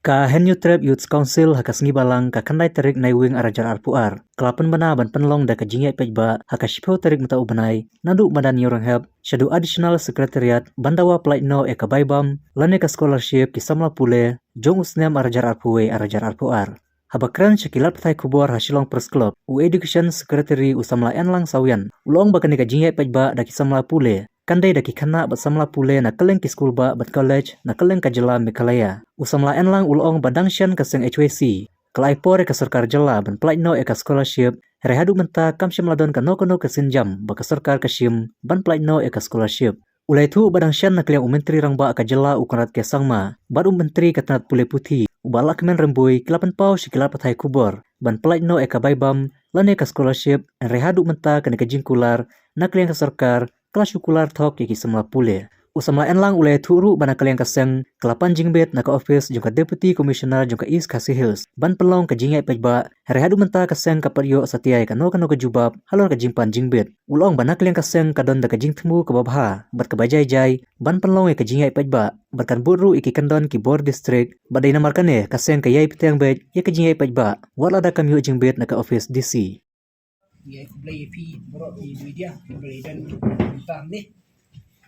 Ka Henyu Trap Youth Council hakasengi balang ka kandai terik naiwing arajar arpuar. Kelapan bana ban penlong da kajingai pejba hakashipo terik mata ubanai. Nadu madan yoranghap Shadu Additional Secretariat Bandawa Plaitno eka baibam lane ka scholarship ki samla pule jong usnem arajar arpuwe arajar arpuar. Habakran syakilat patai kubor hasilong Press Club u Education Secretary usamla enlang sawian. Ulong bakani kajingai pejba da ki samla pule. Kandai daki kana bat samla pule na keleng ki school ba bat college na keleng ka jela Mekalaya. Usamla enlang ulong badangshan ka seng HWC. Kelai pore ka sarkar jela ban plaitno eka scholarship. Rehadu menta kam syamladon ka nokono ka sinjam ba ka sarkar ka syim ban plaitno eka scholarship. Ulai tu badangshan na keliang umentri rangba ka jela ukarat ke sangma. Ban umentri ka tanat pule putih. Ubalak men rembui kilapan pau sikilat patai kubor. Ban plaitno eka baibam lane ka scholarship. Rehadu menta ka jingkular na keliang ka sarkar kelas syukular thok yaki semla pule. Usamla enlang ulai thuru bana kaliang kaseng kelapan jingbet naka office jungka deputy commissioner jungka East Khasi Hills ban pelong ka jingai pejba rehadu menta kaseng ka peryo satiai kano ka jubab halor ka jingpan jingbet ulong bana kaliang kaseng kadon da ka jingtemu ka babha bat ka bajai jai ban pelong ka jingai pejba barkan buru iki kandon ki bor district badai namar kane kaseng ka yai peteng bet ya ka jingai pejba wala da kamyu jingbet naka office DC. Ya kublai pi borok di media kublai dan entah ni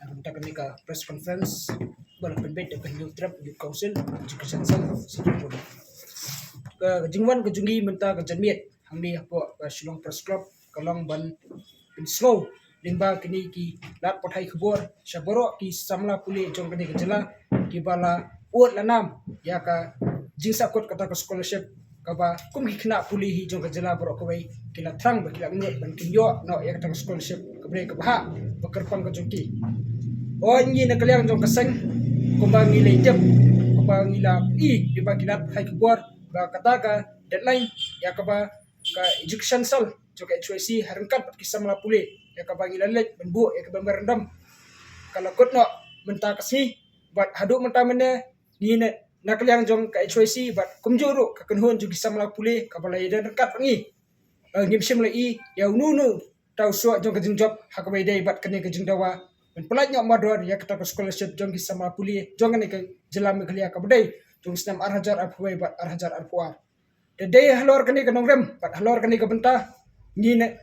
kita kena ke press conference bal penbet dengan Youth Trap Youth Council Education Cell Singapore ke jingwan ke jungi menta ke janmiet hang ni apa Shillong Press Club kalong ban slow limba kini ki lat pothai khubor syaborok ki samla puli jong kini ke jela ki bala ut lanam ya ka jingsa kot kata ke scholarship kaba kum ki kena puli hi jong kajela borok kawai kila trang ba kila nge ban kinyo no ya kata scholarship kabre ka baha bakarpang ka jongki o ngi na kaliang jong kaseng kumba ngi leitep kumba ngi la di ba kila hai kubor ba kata ka deadline ya kaba ka education sal jong ka HYC harangkat bat kisam la puli ya kaba ngi lalet ban bu ya kaba merendam kalau kot no menta kasi bat hadu menta mene ni na kaliang jong ka HYC bat kumjuru ka kenhon jugi samla pule ka balai dan dekat pangi ngim sim lai ya nunu tau so jong ka jingjob hakabai dai bat kene ka jingdawa ben pelat nyok modor ya kata ka scholarship jong ki samla pule jong ne ka jelam khalia ka badai jong snam arhajar arpuai bat arhajar arpuar de dai halor kene ka nongrem bat halor kene ka benta ni ne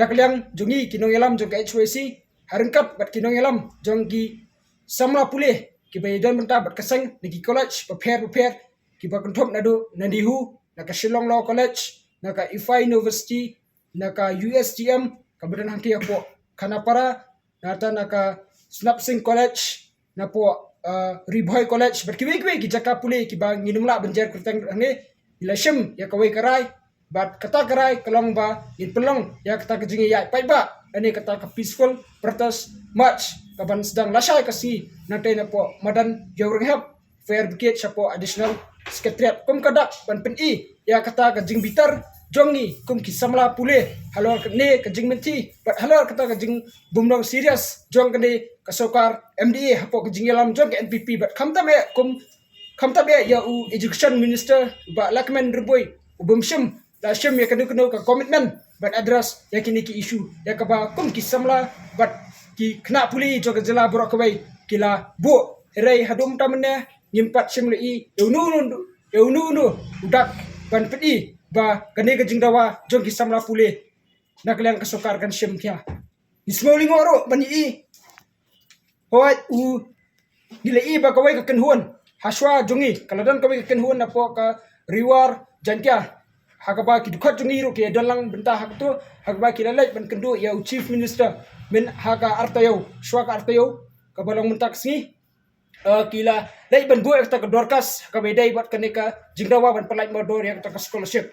na kaliang jongi kinong elam jong ka HYC harengkap bat kinong elam jong ki samla pule ki bayidan menta bat kaseng nagi college prepare ki ba konthop nadu nandihu naka Shillong Law College naka IFI University naka USTM kabadan hangki apo Kanapara nata naka Snapsing College napo Ribhoy College bat kiwi ki jaka pule ki ba nginumla banjar kurtang ne ilashim ya kawai karai bat kata karai kalong ba in pelong ya kata kejingi ya pai ba ani kata ka peaceful protest march kaban sedang lasai kasi nanti napo madan jawreng help fair brigade sapo additional secretariat kum kada ban peni ya kata ka jing bitar jongi kum ki samla pule halor ne ka jing menti but halor kata ka jing bumdong serious jong kene ka sokar MDA hapo ka jing yalam jong ka NPP but kamta be ya u education minister ba lakman reboy ubumshim la shim ya kanu ka commitment but address ya kini ki issue ya ka ba kum ki samla but ki kena puli jo jela borok kawai kila bu rei hadum tamne nyimpat simlei eunu udak ban pedi ba kane ke jingdawa jong ki samla puli nak liang kesokar kan sim kya ismoling oro bani i hoat u nilai ba kawai ka kenhuan haswa jongi kaladan kawai ka kenhuan apo ka riwar jankya hakaba ki dukhat jongi ro ke dalang benta hak tu hakaba ki lalai ban kendu ya chief minister min haka artayo swaka artayo kabalong muntaksi kila dai ban buat ta dorkas ka bedai buat kane ka jingdawa ban pelai modor yang ta scholarship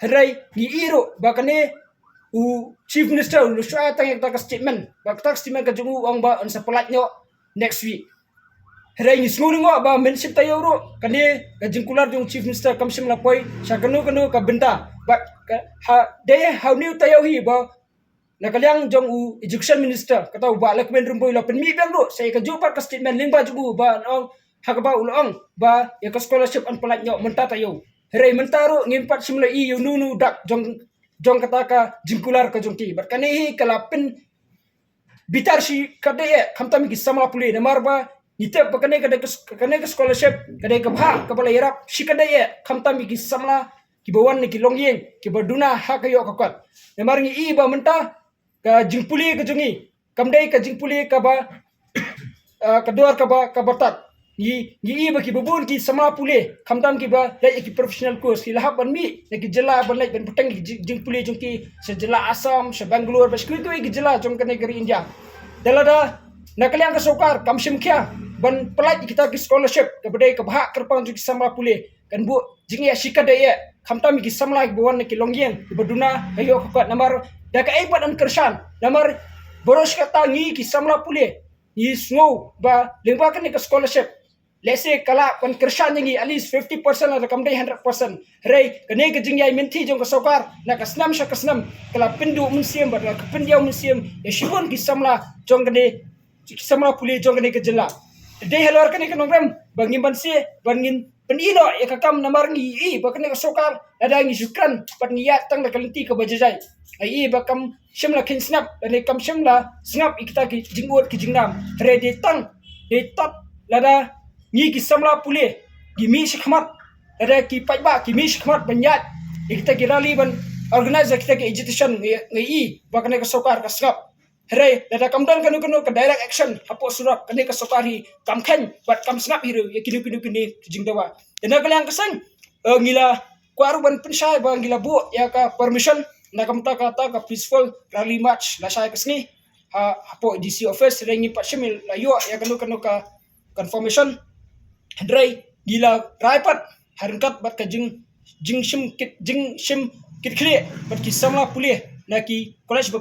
harai ni iro ba kane u chief minister lu swata yang ta statement ba ta statement ka jungu ang ba on sa pelai nyo next week harai ni smulu ngo ba menship tayo ro kane ka jingkular jung chief minister kamsim lapoi sa kanu ka benta but ha dai how new tayo hi ba nakaliang jong u education minister kata ba lakmen rumboy la penmi bang do saya ka jupat ka statement lingba jugu ba ong hakaba ulong ba ya ka scholarship an pelat nyok menta tayo heret mentaro ngimpat simla i nunu dak jong kata ka jingkular ka jongki bat kane hi kala pen bitar si kade kamtam ki samla puli namar ba Nitep bakane ka scholarship kadai ka bha ka bala yarap shikadai ye khamtam ki samla ki bawan ni ki longyeng ki baduna ha ka yo ka namar ngi I ba menta ka jingpuli ka jungi kamdai ka jingpuli ka ba ka dor ka batat ni ba ki babun ki sama pule khamtam ki ba lai ki professional course ki lahap ban mi ki jela ban lai ban putang ki jingpuli jungki se jela Assam se Bangalore ba skri ki jela jong ka negeri India dalada nakaliang ka sokar kamsim kya ban pelaj kita ki scholarship ka badai ka bha kerpang ki sama pule kan bu jingi shikadai ye khamtam ki samla ki bawan ki longyeng ki baduna kayo ka namar da ka ai badan kershan namar boros kata ngi ki samla pule ni snow ba lengba kan ka scholarship let's say kala kon kershan ngi at least 50% atau kamdai 100% rei kane ka jingi ai menti jong ka sokar na ka snam sha ka snam kala pindu museum ba ka pindiau museum ya shibon ki samla jong kane ki samla pule jong kane ka jela dei halwar kane ka nongram bangin banse bangin penino ya kakam namar ngi I bakane ka sokar ada ngi syukran pat ngi ya tang da kalenti ka bajajai ai bakam shimla kin snap ne kam shimla snap ikta ki jingot ki jingnam re de tang de tat lada ngi ki samla pule ki mi shikmat lada ki paiba ki mi shikmat banyat ikta ki rally ban organize kita ki agitation ngi bakane ka sokar ka snap Hre, lada kamdan kanu ka direct action hapo surat kane ka sokari kamkhen bat kam snap hiru ya kinu jingdawa dana kalang kasang ngila kwaru ban pensai ba ngila bu ya ka permission na kamta kata ka peaceful rally march la sai kasni hapo DC office rengi patshimil la yo ya kanu ka confirmation Hre, ngila raipat harkat bat ka jing shim kit khre bat ki samla pulih na ki college ba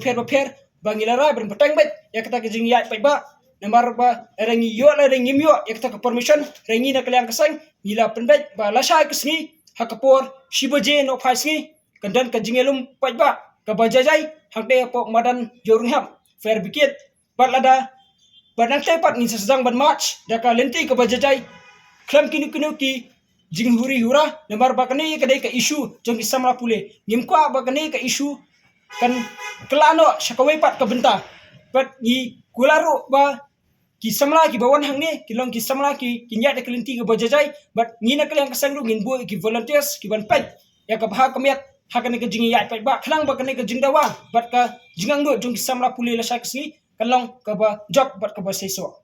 bangila ra ben patang bet ya kata ke jing ya pai ba namar ba rengi yo la rengi myo ya kata ke permission rengi na kaliang kasang ngila penbet ba la sha kesni hakapor shibaje no phaisni kandan ka jingelum pai ba ka bajajai hakde pok madan jorung ham fair biket balada banang tepat ni sesang ban march da ka lenti ka bajajai klam kinu ki jinghuri hura namar ba kani ka dei ka issue jong ki samra pule ngimkwa ba kani ka issue kan kelano syakawai pat ka benta pat ni kularo ba ki samla ki bawan hang ni kilong ki samla ki kinya de kelinti ka bajajai but ni na kaliang kasang ru ngin bu ki volunteers ki ban pat ya ka bah kamiat hakan ka jingi ya pat ba khalang ba kan ka jingdawa but ka jingang do jong ki samla puli la syak si kalong ka ba job but ka ba seso